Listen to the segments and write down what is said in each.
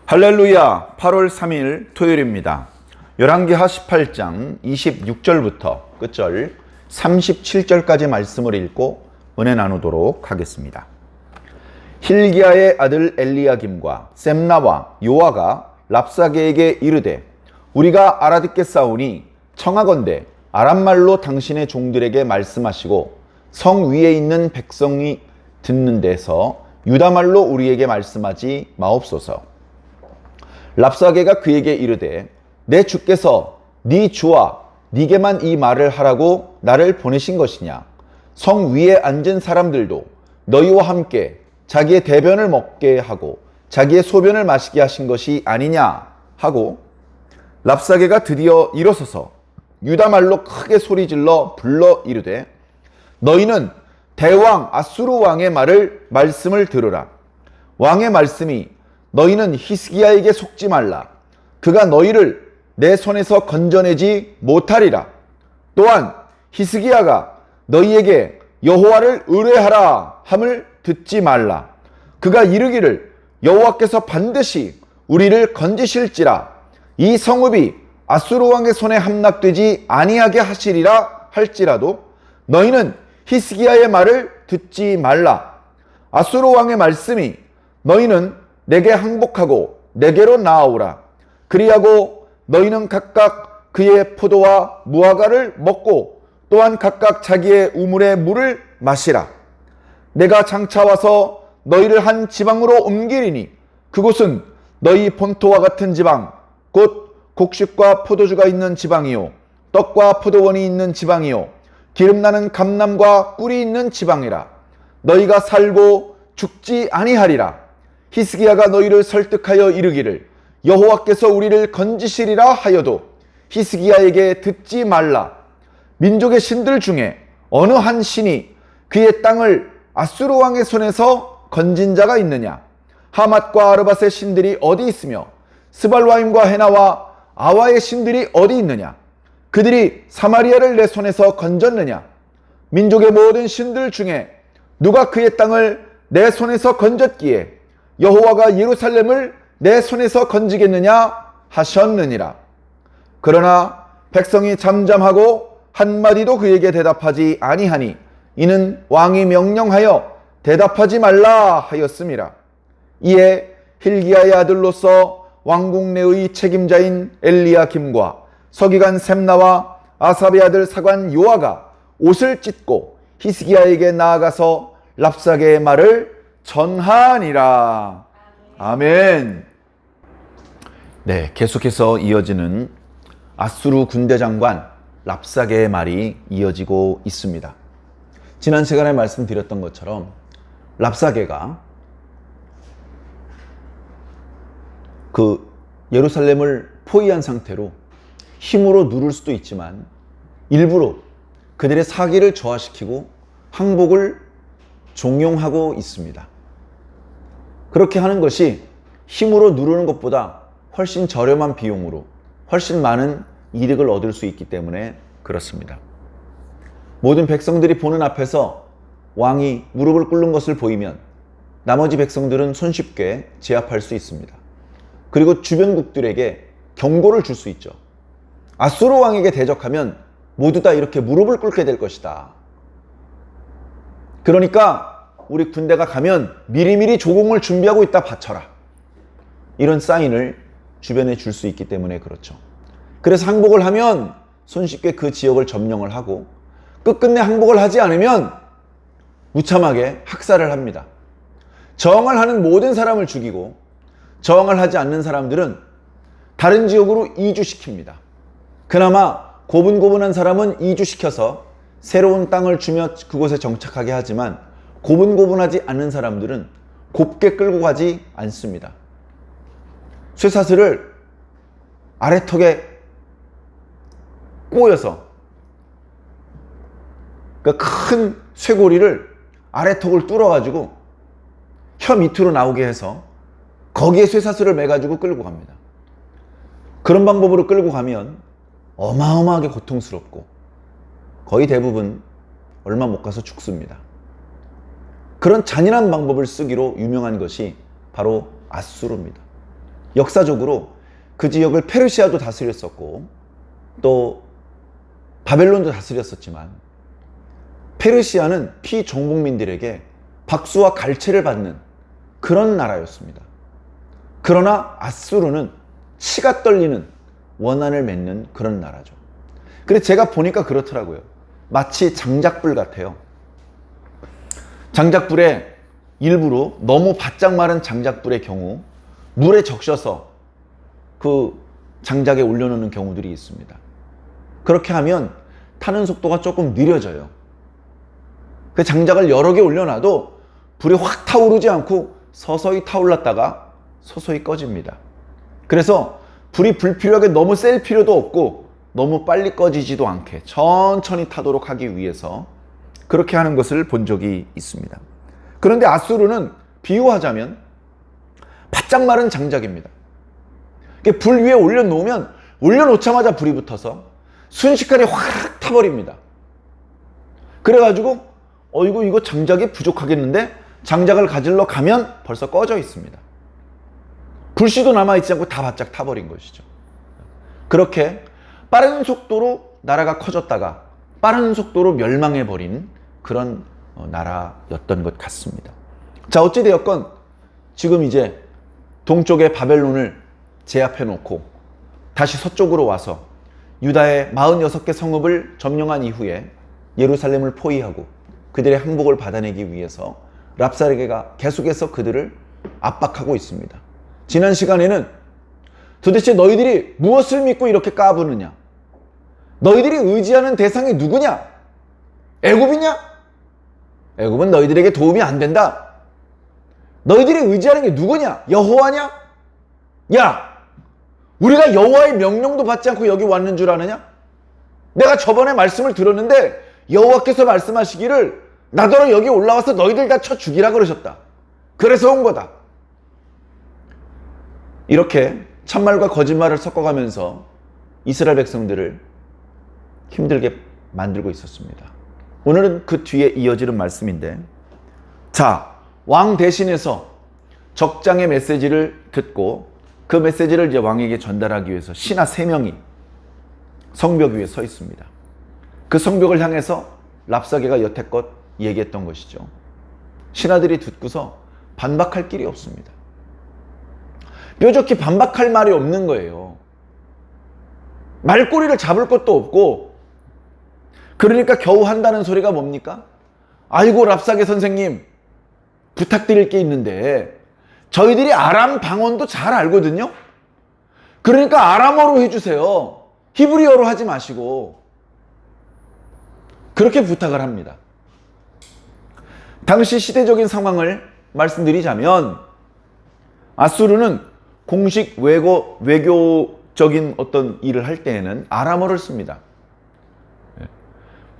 할렐루야. 8월 3일 토요일입니다. 열왕기하 18장 26절부터 끝절 37절까지 말씀을 읽고 은혜 나누도록 하겠습니다. 힐기야의 아들 엘리야김과 셈나와 요아가 랍사게에게 이르되 우리가 알아듣겠사오니 청하건대 아람말로 당신의 종들에게 말씀하시고 성 위에 있는 백성이 듣는 데서 유다말로 우리에게 말씀하지 마옵소서. 랍사게가 그에게 이르되 내 주께서 네 주와 네게만 이 말을 하라고 나를 보내신 것이냐? 성 위에 앉은 사람들도 너희와 함께 자기의 대변을 먹게 하고 자기의 소변을 마시게 하신 것이 아니냐? 하고 랍사게가 드디어 일어서서 유다말로 크게 소리질러 불러 이르되 너희는 대왕 아수르 왕의 말씀을 들으라. 왕의 말씀이 너희는 히스기야에게 속지 말라. 그가 너희를 내 손에서 건져내지 못하리라. 또한 히스기야가 너희에게 여호와를 의뢰하라 함을 듣지 말라. 그가 이르기를 여호와께서 반드시 우리를 건지실지라. 이 성읍이 아수르 왕의 손에 함락되지 아니하게 하시리라 할지라도 너희는 히스기야의 말을 듣지 말라. 아수르 왕의 말씀이 너희는 내게 항복하고 내게로 나아오라. 그리하고 너희는 각각 그의 포도와 무화과를 먹고 또한 각각 자기의 우물의 물을 마시라. 내가 장차 와서 너희를 한 지방으로 옮기리니 그곳은 너희 본토와 같은 지방 곧 곡식과 포도주가 있는 지방이요 떡과 포도원이 있는 지방이요 기름나는 감람과 꿀이 있는 지방이라. 너희가 살고 죽지 아니하리라. 히스기야가 너희를 설득하여 이르기를 여호와께서 우리를 건지시리라 하여도 히스기야에게 듣지 말라. 민족의 신들 중에 어느 한 신이 그의 땅을 아수르 왕의 손에서 건진 자가 있느냐? 하맛과 아르밧의 신들이 어디 있으며 스발와임과 헤나와 아와의 신들이 어디 있느냐? 그들이 사마리아를 내 손에서 건졌느냐? 민족의 모든 신들 중에 누가 그의 땅을 내 손에서 건졌기에 여호와가 예루살렘을 내 손에서 건지겠느냐 하셨느니라. 그러나 백성이 잠잠하고 한마디도 그에게 대답하지 아니하니 이는 왕이 명령하여 대답하지 말라 하였음이라. 이에 힐기야의 아들로서 왕궁 내의 책임자인 엘리야김과 서기관 셈나와 아삽의 아들 사관 요아가 옷을 찢고 히스기야에게 나아가서 랍사게의 말을 전하니라. 아멘. 네, 계속해서 이어지는 아수르 군대 장관 랍사게의 말이 이어지고 있습니다. 지난 시간에 말씀드렸던 것처럼 랍사게가 그 예루살렘을 포위한 상태로 힘으로 누를 수도 있지만 일부러 그들의 사기를 저하시키고 항복을 종용하고 있습니다. 그렇게 하는 것이 힘으로 누르는 것보다 훨씬 저렴한 비용으로 훨씬 많은 이득을 얻을 수 있기 때문에 그렇습니다. 모든 백성들이 보는 앞에서 왕이 무릎을 꿇는 것을 보이면 나머지 백성들은 손쉽게 제압할 수 있습니다. 그리고 주변국들에게 경고를 줄 수 있죠. 아수르 왕에게 대적하면 모두 다 이렇게 무릎을 꿇게 될 것이다. 그러니까 우리 군대가 가면 미리미리 조공을 준비하고 있다 바쳐라. 이런 사인을 주변에 줄 수 있기 때문에 그렇죠. 그래서 항복을 하면 손쉽게 그 지역을 점령을 하고 끝끝내 항복을 하지 않으면 무참하게 학살을 합니다. 저항을 하는 모든 사람을 죽이고 저항을 하지 않는 사람들은 다른 지역으로 이주시킵니다. 그나마 고분고분한 사람은 이주시켜서 새로운 땅을 주며 그곳에 정착하게 하지만 고분고분하지 않은 사람들은 곱게 끌고 가지 않습니다. 쇠사슬을 아래턱에 꼬여서 그 큰 쇠고리를 아래턱을 뚫어가지고 혀 밑으로 나오게 해서 거기에 쇠사슬을 매가지고 끌고 갑니다. 그런 방법으로 끌고 가면 어마어마하게 고통스럽고 거의 대부분 얼마 못 가서 죽습니다. 그런 잔인한 방법을 쓰기로 유명한 것이 바로 아수르입니다. 역사적으로 그 지역을 페르시아도 다스렸었고 또 바벨론도 다스렸었지만 페르시아는 피정복민들에게 박수와 갈채를 받는 그런 나라였습니다. 그러나 아수르는 치가 떨리는 원한을 맺는 그런 나라죠. 그래서 제가 보니까 그렇더라고요. 마치 장작불 같아요. 장작불에 일부러 너무 바짝 마른 장작불의 경우 물에 적셔서 그 장작에 올려놓는 경우들이 있습니다. 그렇게 하면 타는 속도가 조금 느려져요. 그 장작을 여러 개 올려놔도 불이 확 타오르지 않고 서서히 타올랐다가 서서히 꺼집니다. 그래서 불이 불필요하게 너무 셀 필요도 없고 너무 빨리 꺼지지도 않게 천천히 타도록 하기 위해서 그렇게 하는 것을 본 적이 있습니다. 그런데 아수르는 비유하자면 바짝 마른 장작입니다. 불 위에 올려놓으면 올려놓자마자 불이 붙어서 순식간에 확 타버립니다. 그래가지고 이거 장작이 부족하겠는데 장작을 가지러 가면 벌써 꺼져 있습니다. 불씨도 남아있지 않고 다 바짝 타버린 것이죠. 그렇게 빠른 속도로 나라가 커졌다가 빠른 속도로 멸망해버린 그런 나라였던 것 같습니다. 자, 어찌되었건 지금 이제 동쪽의 바벨론을 제압해 놓고 다시 서쪽으로 와서 유다의 46개 성읍을 점령한 이후에 예루살렘을 포위하고 그들의 항복을 받아내기 위해서 랍사게가 계속해서 그들을 압박하고 있습니다. 지난 시간에는 도대체 너희들이 무엇을 믿고 이렇게 까부느냐? 너희들이 의지하는 대상이 누구냐? 애굽이냐? 애굽은 너희들에게 도움이 안 된다. 너희들이 의지하는 게 누구냐? 여호와냐? 야! 우리가 여호와의 명령도 받지 않고 여기 왔는 줄 아느냐? 내가 저번에 말씀을 들었는데 여호와께서 말씀하시기를 나더러 여기 올라와서 너희들 다 쳐 죽이라 그러셨다. 그래서 온 거다. 이렇게 참말과 거짓말을 섞어가면서 이스라엘 백성들을 힘들게 만들고 있었습니다. 오늘은 그 뒤에 이어지는 말씀인데, 자, 왕 대신해서 적장의 메시지를 듣고 그 메시지를 이제 왕에게 전달하기 위해서 신하 3명이 성벽 위에 서 있습니다. 그 성벽을 향해서 랍사게가 여태껏 얘기했던 것이죠. 신하들이 듣고서 반박할 길이 없습니다. 뾰족히 반박할 말이 없는 거예요. 말꼬리를 잡을 것도 없고, 그러니까 겨우 한다는 소리가 뭡니까? 아이고 랍사게 선생님, 부탁드릴 게 있는데 저희들이 아람 방언도 잘 알거든요. 그러니까 아람어로 해주세요. 히브리어로 하지 마시고. 그렇게 부탁을 합니다. 당시 시대적인 상황을 말씀드리자면 아수르는 공식 외교적인 어떤 일을 할 때에는 아람어를 씁니다.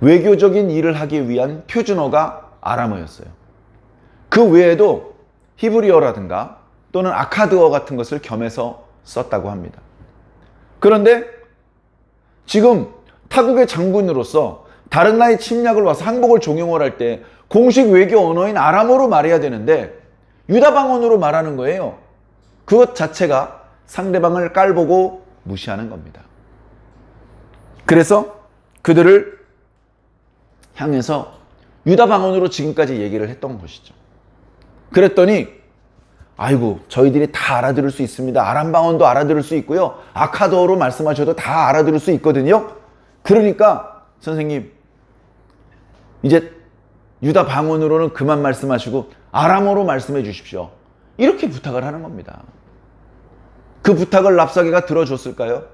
외교적인 일을 하기 위한 표준어가 아람어였어요. 그 외에도 히브리어라든가 또는 아카드어 같은 것을 겸해서 썼다고 합니다. 그런데 지금 타국의 장군으로서 다른 나라의 침략을 와서 항복을 종용을 할 때 공식 외교 언어인 아람어로 말해야 되는데 유다 방언으로 말하는 거예요. 그것 자체가 상대방을 깔보고 무시하는 겁니다. 그래서 그들을 향해서 유다 방언으로 지금까지 얘기를 했던 것이죠. 그랬더니 아이고 저희들이 다 알아들을 수 있습니다. 아람 방언도 알아들을 수 있고요. 아카드어로 말씀하셔도 다 알아들을 수 있거든요. 그러니까 선생님 이제 유다 방언으로는 그만 말씀하시고 아람어로 말씀해 주십시오. 이렇게 부탁을 하는 겁니다. 그 부탁을 랍사게가 들어줬을까요?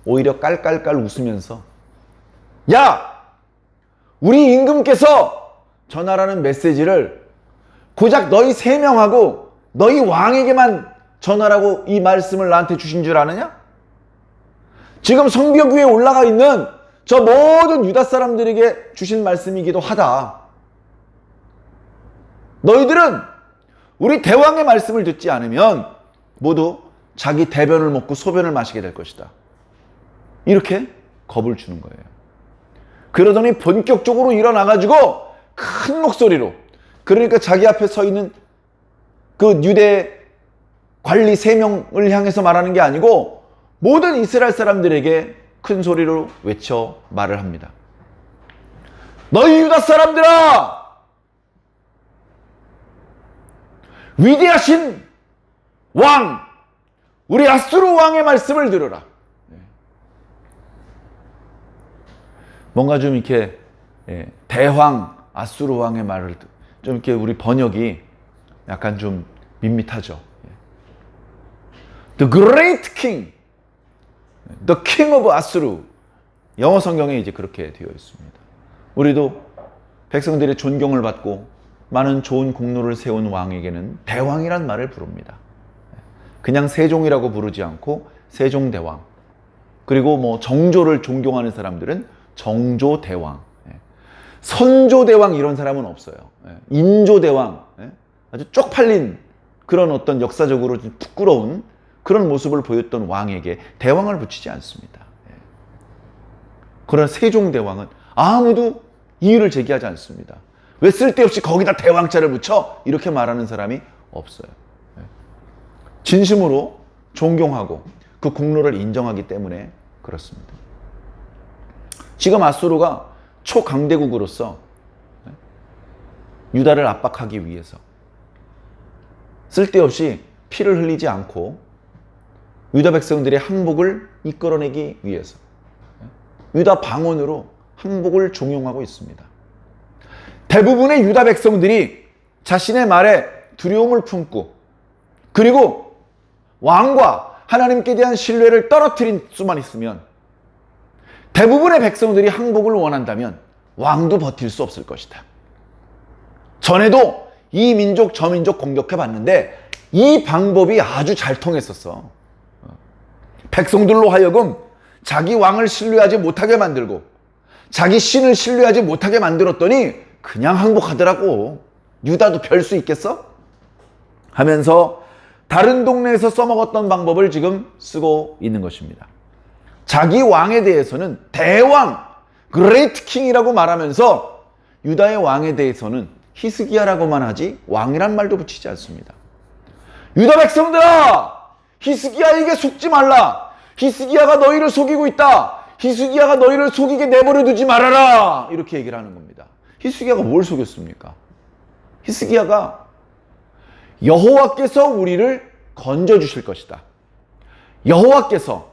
오히려 깔깔깔 웃으면서 야! 우리 임금께서 전하라는 메시지를 고작 너희 3명하고 너희 왕에게만 전하라고 이 말씀을 나한테 주신 줄 아느냐? 지금 성벽 위에 올라가 있는 저 모든 유다 사람들에게 주신 말씀이기도 하다. 너희들은 우리 대왕의 말씀을 듣지 않으면 모두 자기 대변을 먹고 소변을 마시게 될 것이다. 이렇게 겁을 주는 거예요. 그러더니 본격적으로 일어나가지고 큰 목소리로, 그러니까 자기 앞에 서 있는 그 유대 관리 3명을 향해서 말하는 게 아니고 모든 이스라엘 사람들에게 큰 소리로 외쳐 말을 합니다. 너희 유다 사람들아! 위대하신 왕, 우리 아수르 왕의 말씀을 들으라. 뭔가 좀 이렇게 대왕 아수르 왕의 말을 좀 이렇게 우리 번역이 약간 좀 밋밋하죠. The Great King, The King of 아수르. 영어 성경에 이제 그렇게 되어 있습니다. 우리도 백성들의 존경을 받고 많은 좋은 공로를 세운 왕에게는 대왕이란 말을 부릅니다. 그냥 세종이라고 부르지 않고 세종대왕. 그리고 뭐 정조를 존경하는 사람들은 정조대왕. 선조대왕 이런 사람은 없어요. 인조대왕. 아주 쪽팔린 그런 어떤 역사적으로 좀 부끄러운 그런 모습을 보였던 왕에게 대왕을 붙이지 않습니다. 그러나 세종대왕은 아무도 이유를 제기하지 않습니다. 왜 쓸데없이 거기다 대왕자를 붙여? 이렇게 말하는 사람이 없어요. 진심으로 존경하고 그 공로를 인정하기 때문에 그렇습니다. 지금 아수르가 초강대국으로서 유다를 압박하기 위해서 쓸데없이 피를 흘리지 않고 유다 백성들의 항복을 이끌어내기 위해서 유다 방언으로 항복을 종용하고 있습니다. 대부분의 유다 백성들이 자신의 말에 두려움을 품고 그리고 왕과 하나님께 대한 신뢰를 떨어뜨린 수만 있으면 대부분의 백성들이 항복을 원한다면 왕도 버틸 수 없을 것이다. 전에도 이 민족 저 민족 공격해 봤는데 이 방법이 아주 잘 통했었어. 백성들로 하여금 자기 왕을 신뢰하지 못하게 만들고 자기 신을 신뢰하지 못하게 만들었더니 그냥 항복하더라고. 유다도 별 수 있겠어? 하면서 다른 동네에서 써먹었던 방법을 지금 쓰고 있는 것입니다. 자기 왕에 대해서는 대왕, 그레이트 킹이라고 말하면서 유다의 왕에 대해서는 히스기야라고만 하지 왕이란 말도 붙이지 않습니다. 유다 백성들아! 히스기야에게 속지 말라! 히스기야가 너희를 속이고 있다! 히스기야가 너희를 속이게 내버려 두지 말아라! 이렇게 얘기를 하는 겁니다. 히스기야가 뭘 속였습니까? 히스기야가 여호와께서 우리를 건져주실 것이다. 여호와께서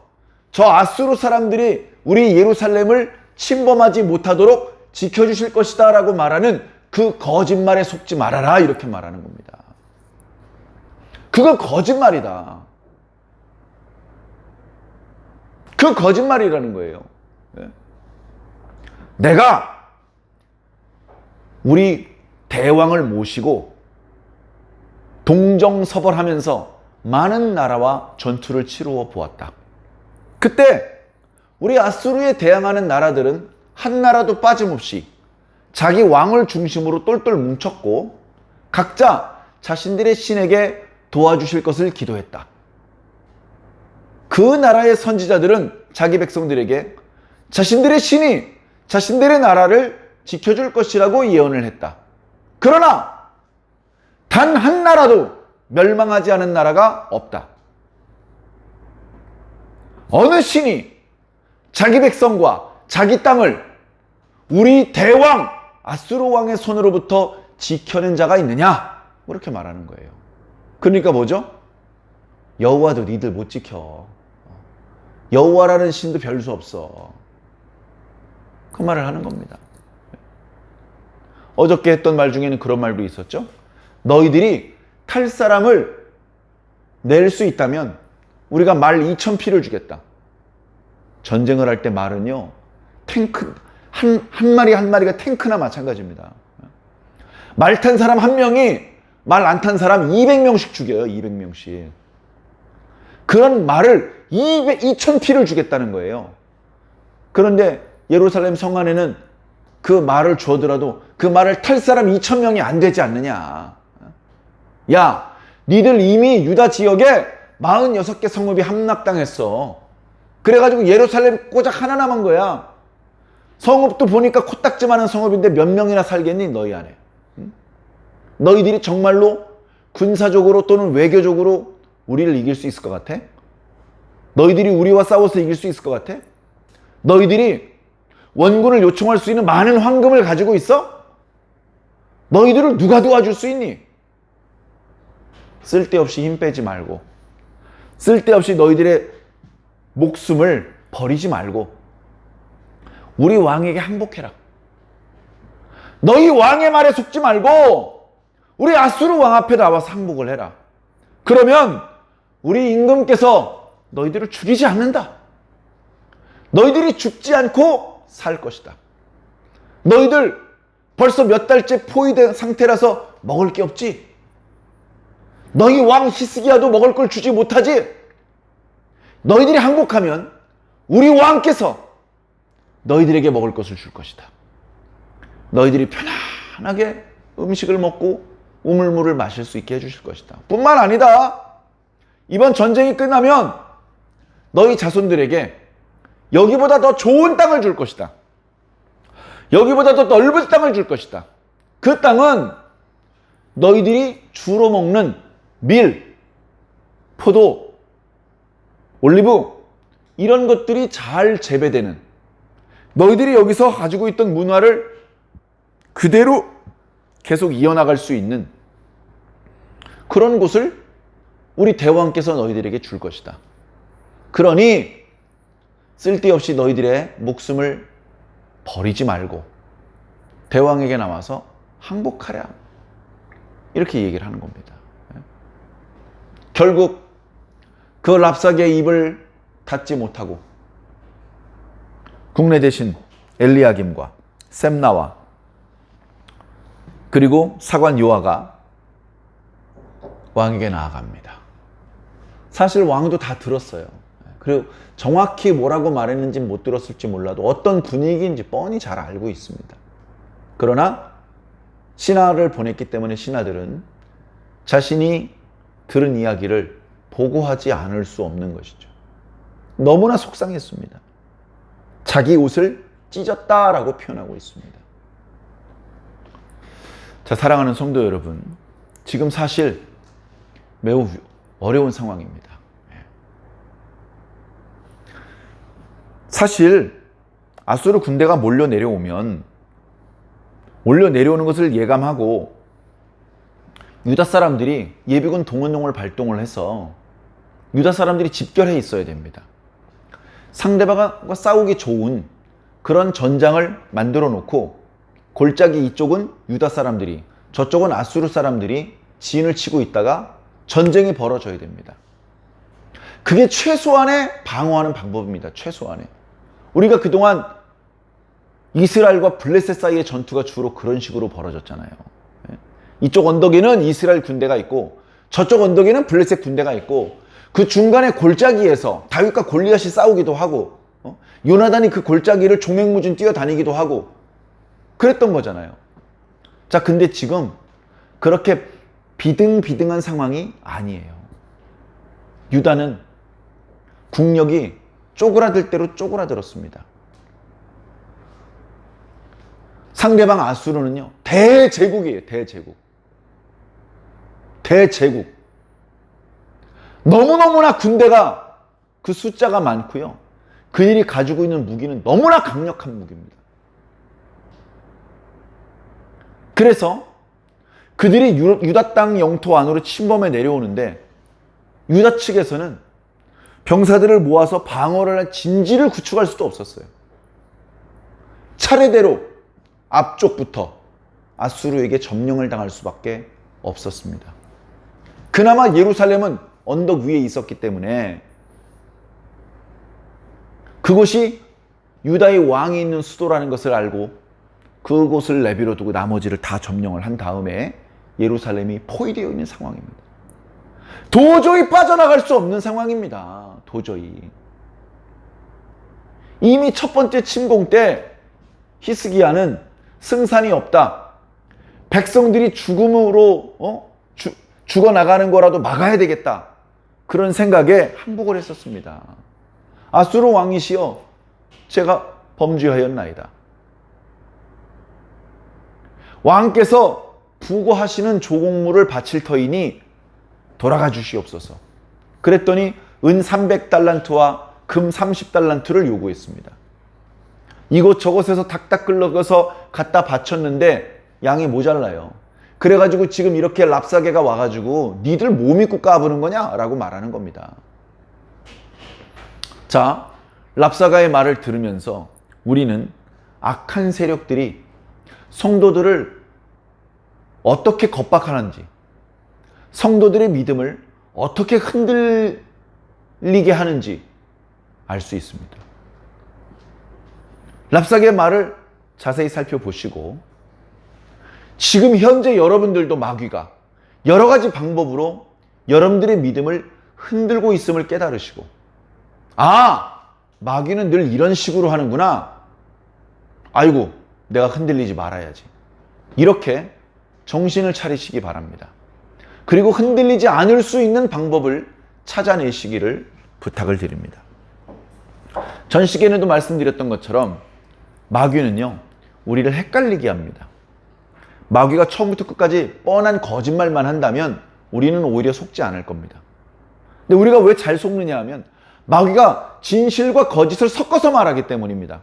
저 아수르 사람들이 우리 예루살렘을 침범하지 못하도록 지켜주실 것이다 라고 말하는 그 거짓말에 속지 말아라 이렇게 말하는 겁니다. 그건 거짓말이다. 그 거짓말이라는 거예요. 내가 우리 대왕을 모시고 동정서벌하면서 많은 나라와 전투를 치루어 보았다. 그때 우리 아수르에 대항하는 나라들은 한 나라도 빠짐없이 자기 왕을 중심으로 똘똘 뭉쳤고 각자 자신들의 신에게 도와주실 것을 기도했다. 그 나라의 선지자들은 자기 백성들에게 자신들의 신이 자신들의 나라를 지켜줄 것이라고 예언을 했다. 그러나 단 한 나라도 멸망하지 않은 나라가 없다. 어느 신이 자기 백성과 자기 땅을 우리 대왕 아수르 왕의 손으로부터 지켜낸 자가 있느냐? 이렇게 말하는 거예요. 그러니까 뭐죠? 여호와도 니들 못 지켜. 여호와라는 신도 별 수 없어. 그 말을 하는 겁니다. 어저께 했던 말 중에는 그런 말도 있었죠. 너희들이 탈 사람을 낼 수 있다면 우리가 말 2,000피를 주겠다. 전쟁을 할 때 말은요, 탱크, 한 마리 한 마리가 탱크나 마찬가지입니다. 말 탄 사람 한 명이 말 안 탄 사람 200명씩 죽여요. 200명씩. 그런 말을 2,000피를 주겠다는 거예요. 그런데 예루살렘 성 안에는 그 말을 주어더라도 그 말을 탈 사람 2,000명이 안 되지 않느냐. 야, 니들 이미 유다 지역에 46개 성읍이 함락당했어. 그래가지고 예루살렘 꼬작 하나 남은 거야. 성읍도 보니까 코딱지만한 성읍인데 몇 명이나 살겠니 너희 안에. 응? 너희들이 정말로 군사적으로 또는 외교적으로 우리를 이길 수 있을 것 같아? 너희들이 우리와 싸워서 이길 수 있을 것 같아? 너희들이 원군을 요청할 수 있는 많은 황금을 가지고 있어? 너희들을 누가 도와줄 수 있니? 쓸데없이 힘 빼지 말고, 쓸데없이 너희들의 목숨을 버리지 말고 우리 왕에게 항복해라. 너희 왕의 말에 속지 말고 우리 아수르 왕 앞에 나와서 항복을 해라. 그러면 우리 임금께서 너희들을 죽이지 않는다. 너희들이 죽지 않고 살 것이다. 너희들 벌써 몇 달째 포위된 상태라서 먹을 게 없지. 너희 왕 히스기야도 먹을 걸 주지 못하지. 너희들이 항복하면 우리 왕께서 너희들에게 먹을 것을 줄 것이다. 너희들이 편안하게 음식을 먹고 우물물을 마실 수 있게 해주실 것이다. 뿐만 아니다. 이번 전쟁이 끝나면 너희 자손들에게 여기보다 더 좋은 땅을 줄 것이다. 여기보다 더 넓은 땅을 줄 것이다. 그 땅은 너희들이 주로 먹는 밀, 포도, 올리브 이런 것들이 잘 재배되는, 너희들이 여기서 가지고 있던 문화를 그대로 계속 이어나갈 수 있는 그런 곳을 우리 대왕께서 너희들에게 줄 것이다. 그러니 쓸데없이 너희들의 목숨을 버리지 말고 대왕에게 나와서 항복하랴. 이렇게 얘기를 하는 겁니다. 결국 그 랍사게의 입을 닫지 못하고 국내 대신 엘리야김과 셈나와 그리고 사관 요아가 왕에게 나아갑니다. 사실 왕도 다 들었어요. 그리고 정확히 뭐라고 말했는지 못 들었을지 몰라도 어떤 분위기인지 뻔히 잘 알고 있습니다. 그러나 신하를 보냈기 때문에 신하들은 자신이 들은 이야기를 보고하지 않을 수 없는 것이죠. 너무나 속상했습니다. 자기 옷을 찢었다라고 표현하고 있습니다. 자, 사랑하는 성도 여러분, 지금 사실 매우 어려운 상황입니다. 사실 아수르 군대가 몰려 내려오는 것을 예감하고 유다 사람들이 예비군 동원령을 발동을 해서 유다 사람들이 집결해 있어야 됩니다. 상대방과 싸우기 좋은 그런 전장을 만들어 놓고 골짜기 이쪽은 유다 사람들이, 저쪽은 아수르 사람들이 진을 치고 있다가 전쟁이 벌어져야 됩니다. 그게 최소한의 방어하는 방법입니다. 최소한의. 우리가 그동안 이스라엘과 블레셋 사이의 전투가 주로 그런 식으로 벌어졌잖아요. 이쪽 언덕에는 이스라엘 군대가 있고 저쪽 언덕에는 블레셋 군대가 있고 그 중간에 골짜기에서 다윗과 골리앗이 싸우기도 하고 요나단이 그 골짜기를 종횡무진 뛰어다니기도 하고 그랬던 거잖아요. 자, 근데 지금 그렇게 비등비등한 상황이 아니에요. 유다는 국력이 쪼그라들 대로 쪼그라들었습니다. 상대방 아수르는요, 대제국이에요. 대제국. 너무너무나 군대가 그 숫자가 많고요. 그들이 가지고 있는 무기는 너무나 강력한 무기입니다. 그래서 그들이 유다 땅 영토 안으로 침범해 내려오는데 유다 측에서는 병사들을 모아서 방어를 할 진지를 구축할 수도 없었어요. 차례대로 앞쪽부터 아수르에게 점령을 당할 수밖에 없었습니다. 그나마 예루살렘은 언덕 위에 있었기 때문에 그곳이 유다의 왕이 있는 수도라는 것을 알고 그곳을 내버려 두고 나머지를 다 점령을 한 다음에 예루살렘이 포위되어 있는 상황입니다. 도저히 빠져나갈 수 없는 상황입니다. 도저히. 이미 첫 번째 침공 때 히스기야는 승산이 없다. 백성들이 죽음으로 죽어나가는 거라도 막아야 되겠다. 그런 생각에 항복을 했었습니다. 아수르 왕이시여, 제가 범죄하였나이다. 왕께서 부고하시는 조공물을 바칠 터이니 돌아가 주시옵소서. 그랬더니 은 300달란트와 금 30달란트를 요구했습니다. 이곳저곳에서 닥닥 끌러가서 갖다 바쳤는데 양이 모자라요. 그래가지고 지금 이렇게 랍사게가 와가지고 니들 뭐 믿고 까부는 거냐? 라고 말하는 겁니다. 자, 랍사가의 말을 들으면서 우리는 악한 세력들이 성도들을 어떻게 겁박하는지, 성도들의 믿음을 어떻게 흔들리게 하는지 알 수 있습니다. 랍사게의 말을 자세히 살펴보시고 지금 현재 여러분들도 마귀가 여러 가지 방법으로 여러분들의 믿음을 흔들고 있음을 깨달으시고, 아, 마귀는 늘 이런 식으로 하는구나. 아이고, 내가 흔들리지 말아야지. 이렇게 정신을 차리시기 바랍니다. 그리고 흔들리지 않을 수 있는 방법을 찾아내시기를 부탁을 드립니다. 전 시간에도 말씀드렸던 것처럼 마귀는요, 우리를 헷갈리게 합니다. 마귀가 처음부터 끝까지 뻔한 거짓말만 한다면 우리는 오히려 속지 않을 겁니다. 근데 우리가 왜 잘 속느냐 하면 마귀가 진실과 거짓을 섞어서 말하기 때문입니다.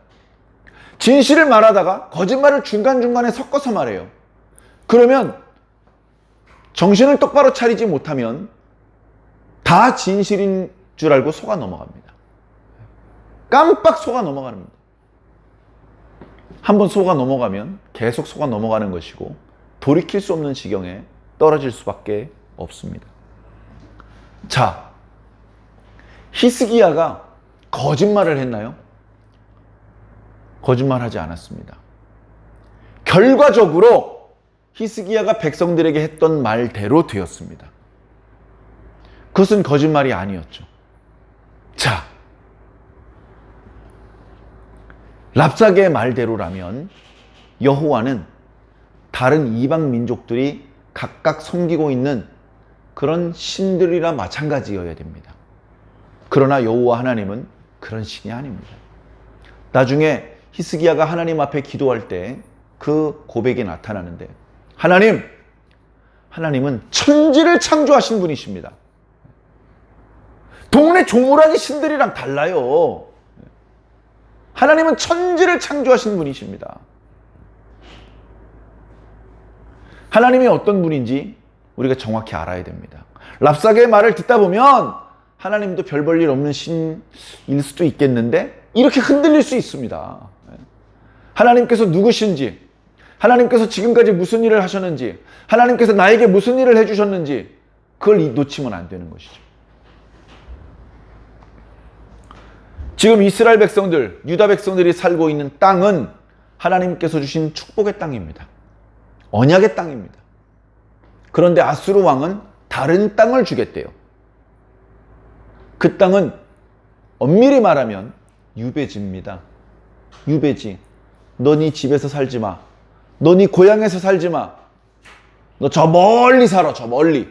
진실을 말하다가 거짓말을 중간중간에 섞어서 말해요. 그러면 정신을 똑바로 차리지 못하면 다 진실인 줄 알고 속아 넘어갑니다. 깜빡 속아 넘어가는 겁니다. 한번 속아 넘어가면 계속 속아 넘어가는 것이고 돌이킬 수 없는 지경에 떨어질 수밖에 없습니다. 자, 히스기야가 거짓말을 했나요? 거짓말하지 않았습니다. 결과적으로 히스기야가 백성들에게 했던 말대로 되었습니다. 그것은 거짓말이 아니었죠. 자, 랍사게의 말대로라면 여호와는 다른 이방 민족들이 각각 섬기고 있는 그런 신들이라 마찬가지여야 됩니다. 그러나 여호와 하나님은 그런 신이 아닙니다. 나중에 히스기야가 하나님 앞에 기도할 때 그 고백이 나타나는데, 하나님은 천지를 창조하신 분이십니다. 동네 조무라기 신들이랑 달라요. 하나님은 천지를 창조하신 분이십니다. 하나님이 어떤 분인지 우리가 정확히 알아야 됩니다. 랍사게의 말을 듣다 보면 하나님도 별 볼 일 없는 신일 수도 있겠는데 이렇게 흔들릴 수 있습니다. 하나님께서 누구신지, 하나님께서 지금까지 무슨 일을 하셨는지, 하나님께서 나에게 무슨 일을 해주셨는지 그걸 놓치면 안 되는 것이죠. 지금 이스라엘 백성들, 유다 백성들이 살고 있는 땅은 하나님께서 주신 축복의 땅입니다. 언약의 땅입니다. 그런데 아수르 왕은 다른 땅을 주겠대요. 그 땅은 엄밀히 말하면 유배지입니다. 유배지. 너 네 집에서 살지 마. 너 네 고향에서 살지 마. 너 저 멀리 살아, 저 멀리.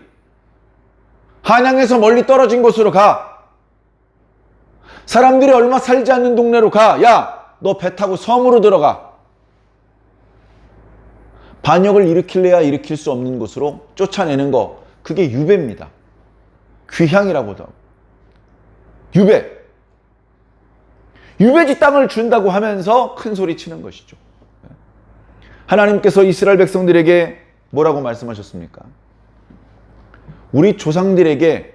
한양에서 멀리 떨어진 곳으로 가. 사람들이 얼마 살지 않는 동네로 가. 야, 너 배 타고 섬으로 들어가. 반역을 일으킬래야 일으킬 수 없는 곳으로 쫓아내는 거, 그게 유배입니다. 귀향이라고도. 유배. 유배지 땅을 준다고 하면서 큰 소리 치는 것이죠. 하나님께서 이스라엘 백성들에게 뭐라고 말씀하셨습니까? 우리 조상들에게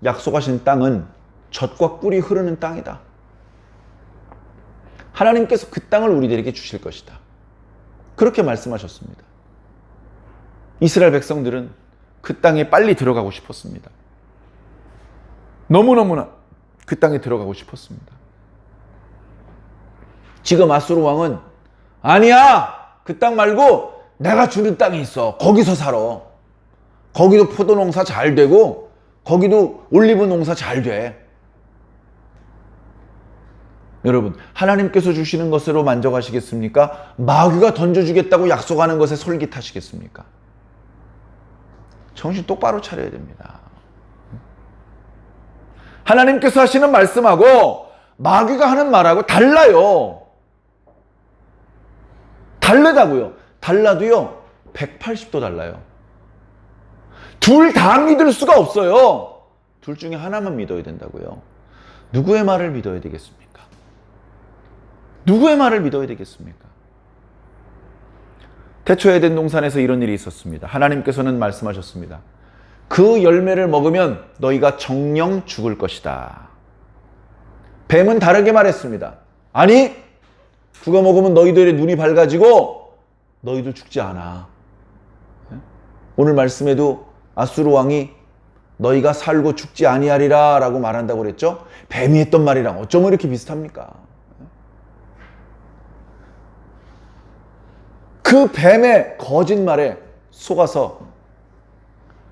약속하신 땅은 젖과 꿀이 흐르는 땅이다. 하나님께서 그 땅을 우리들에게 주실 것이다. 그렇게 말씀하셨습니다. 이스라엘 백성들은 그 땅에 빨리 들어가고 싶었습니다. 너무너무나 그 땅에 들어가고 싶었습니다. 지금 아수르 왕은 아니야! 그 땅 말고 내가 주는 땅이 있어. 거기서 살아. 거기도 포도 농사 잘 되고 거기도 올리브 농사 잘 돼. 여러분, 하나님께서 주시는 것으로 만족하시겠습니까? 마귀가 던져주겠다고 약속하는 것에 솔깃하시겠습니까? 정신 똑바로 차려야 됩니다. 하나님께서 하시는 말씀하고 마귀가 하는 말하고 달라요. 다르다고요. 달라도요 180도 달라요. 둘 다 믿을 수가 없어요. 둘 중에 하나만 믿어야 된다고요. 누구의 말을 믿어야 되겠습니까? 누구의 말을 믿어야 되겠습니까? 태초 에덴 동산에서 이런 일이 있었습니다. 하나님께서는 말씀하셨습니다. 그 열매를 먹으면 너희가 정령 죽을 것이다. 뱀은 다르게 말했습니다. 아니, 그거 먹으면 너희들의 눈이 밝아지고 너희도 죽지 않아. 오늘 말씀에도 아수르 왕이 너희가 살고 죽지 아니하리라 라고 말한다고 그랬죠? 뱀이 했던 말이랑 어쩌면 이렇게 비슷합니까? 그 뱀의 거짓말에 속아서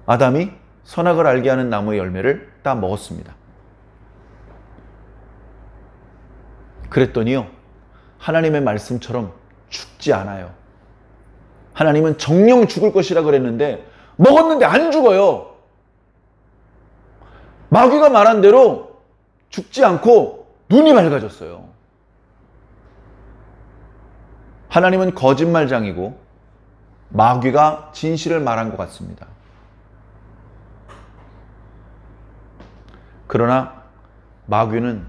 아담이 선악을 알게 하는 나무의 열매를 따 먹었습니다. 그랬더니요, 하나님의 말씀처럼 죽지 않아요. 하나님은 정령 죽을 것이라 그랬는데 먹었는데 안 죽어요. 마귀가 말한 대로 죽지 않고 눈이 밝아졌어요. 하나님은 거짓말장이고 마귀가 진실을 말한 것 같습니다. 그러나 마귀는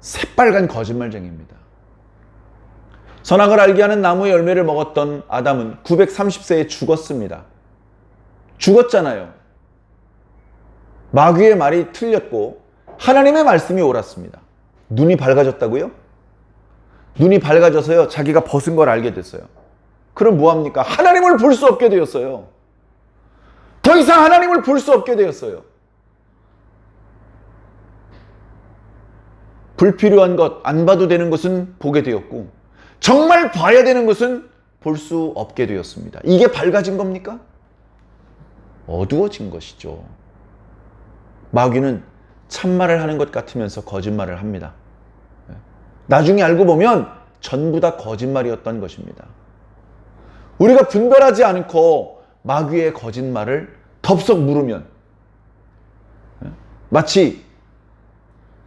새빨간 거짓말쟁이입니다. 선악을 알게 하는 나무의 열매를 먹었던 아담은 930세에 죽었습니다. 죽었잖아요. 마귀의 말이 틀렸고 하나님의 말씀이 옳았습니다. 눈이 밝아졌다고요? 눈이 밝아져서요, 자기가 벗은 걸 알게 됐어요. 그럼 뭐합니까? 하나님을 볼 수 없게 되었어요. 더 이상 하나님을 볼 수 없게 되었어요. 불필요한 것, 안 봐도 되는 것은 보게 되었고 정말 봐야 되는 것은 볼 수 없게 되었습니다. 이게 밝아진 겁니까? 어두워진 것이죠. 마귀는 참말을 하는 것 같으면서 거짓말을 합니다. 나중에 알고 보면 전부 다 거짓말이었던 것입니다. 우리가 분별하지 않고 마귀의 거짓말을 덥석 물으면 마치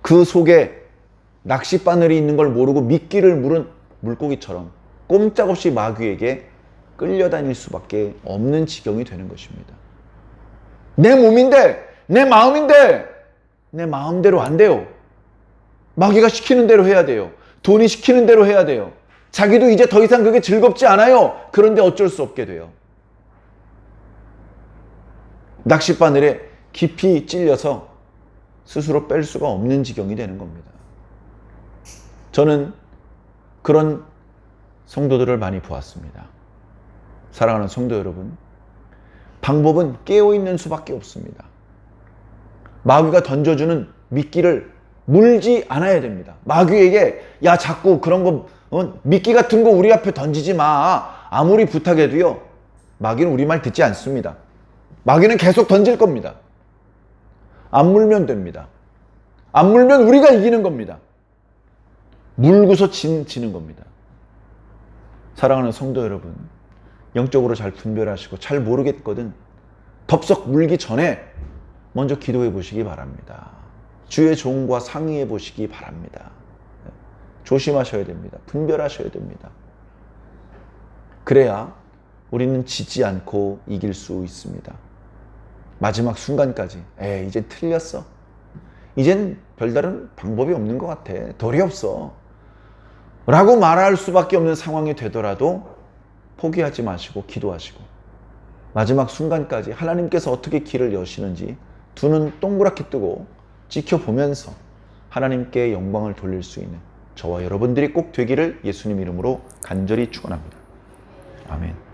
그 속에 낚싯바늘이 있는 걸 모르고 미끼를 물은 물고기처럼 꼼짝없이 마귀에게 끌려다닐 수밖에 없는 지경이 되는 것입니다. 내 몸인데, 내 마음인데 내 마음대로 안 돼요. 마귀가 시키는 대로 해야 돼요. 돈이 시키는 대로 해야 돼요. 자기도 이제 더 이상 그게 즐겁지 않아요. 그런데 어쩔 수 없게 돼요. 낚싯바늘에 깊이 찔려서 스스로 뺄 수가 없는 지경이 되는 겁니다. 저는 그런 성도들을 많이 보았습니다. 사랑하는 성도 여러분, 방법은 깨어있는 수밖에 없습니다. 마귀가 던져주는 미끼를 물지 않아야 됩니다. 마귀에게 야 자꾸 그런 거 미끼 같은 거 우리 앞에 던지지 마. 아무리 부탁해도요, 마귀는 우리 말 듣지 않습니다. 마귀는 계속 던질 겁니다. 안 물면 됩니다. 안 물면 우리가 이기는 겁니다. 물고서 지는 겁니다. 사랑하는 성도 여러분, 영적으로 잘 분별하시고 잘 모르겠거든 덥석 물기 전에 먼저 기도해 보시기 바랍니다. 주의 종과 상의해 보시기 바랍니다. 조심하셔야 됩니다. 분별하셔야 됩니다. 그래야 우리는 지지 않고 이길 수 있습니다. 마지막 순간까지 이제 틀렸어. 이젠 별다른 방법이 없는 것 같아. 덜이 없어. 라고 말할 수밖에 없는 상황이 되더라도 포기하지 마시고 기도하시고 마지막 순간까지 하나님께서 어떻게 길을 여시는지 두 눈 동그랗게 뜨고 지켜보면서 하나님께 영광을 돌릴 수 있는 저와 여러분들이 꼭 되기를 예수님 이름으로 간절히 축원합니다. 아멘.